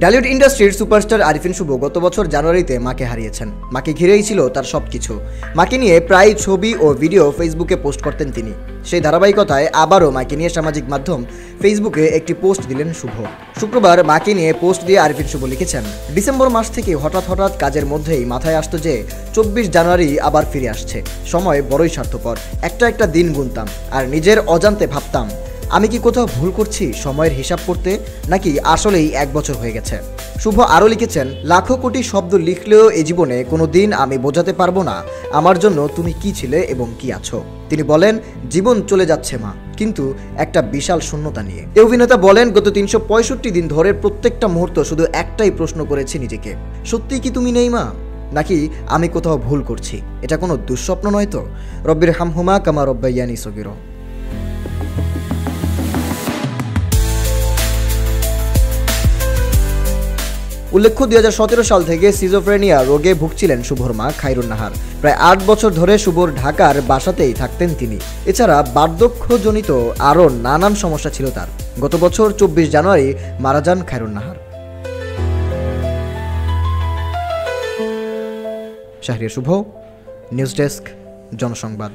ঢালিউড ইন্ডাস্ট্রির সুপারস্টার আরিফিন শুভ গত বছর জানুয়ারিতে মাকে হারিয়েছেন। মাকে ঘিরেই ছিল তার সবকিছু। মাকে নিয়ে প্রায় ছবি ও ভিডিও ফেসবুকে পোস্ট করতেন তিনি। সেই ধারাবাহিকতায় আবারও মাকে নিয়ে সামাজিক মাধ্যম ফেসবুকে একটি পোস্ট দিলেন শুভ। শুক্রবার মাকে নিয়ে পোস্ট দিয়ে আরিফিন শুভ লিখেছেন, ডিসেম্বর মাস থেকে হঠাৎ কাজের মধ্যেই মাথায় আসতো যে 24 জানুয়ারি আবার ফিরে আসছে। সময় বড়ই স্বার্থপর। একটা দিন গুনতাম আর নিজের অজান্তে ভাবতাম, আমি কি কোথাও ভুল করছি সময়ের হিসাব করতে, নাকি আসলেই 1 বছর হয়ে গেছে। শুভ আরও লিখেছেন, লাখো কোটি শব্দ লিখলেও এ জীবনে কোনো দিন আমি বোঝাতে পারবো না আমার জন্য তুমি কি ছিলে এবং কি আছো। তিনি বলেন, জীবন চলে যাচ্ছে মা, কিন্তু একটা বিশাল শূন্যতা নিয়ে। এই অভিনেতা বলেন, গত 365 দিন ধরে প্রত্যেকটা মুহূর্ত শুধু একটাই প্রশ্ন করেছি নিজেকে, সত্যিই কি তুমি নেই মা, নাকি আমি কোথাও ভুল করছি। এটা কোনো দুঃস্বপ্ন নয় তো? রব্বির হামহুমা কামা রব্বায়ানি সগীরা। উল্লেখ্য, 2017 সাল থেকে সিজোফ্রেনিয়া রোগে ভুগছিলেন শুভর মা খায়রুন নাহার। প্রায় 8 বছর ধরে শুভর ঢাকার বাসাতেই থাকতেন তিনি। এছাড়া বার্ধক্যজনিত আরও নানান সমস্যা ছিল তার। গত বছর 24 জানুয়ারি মারা যান খায়রুন নাহার। শাহরিয়ার শুভ, নিউজ ডেস্ক, জনসংবাদ।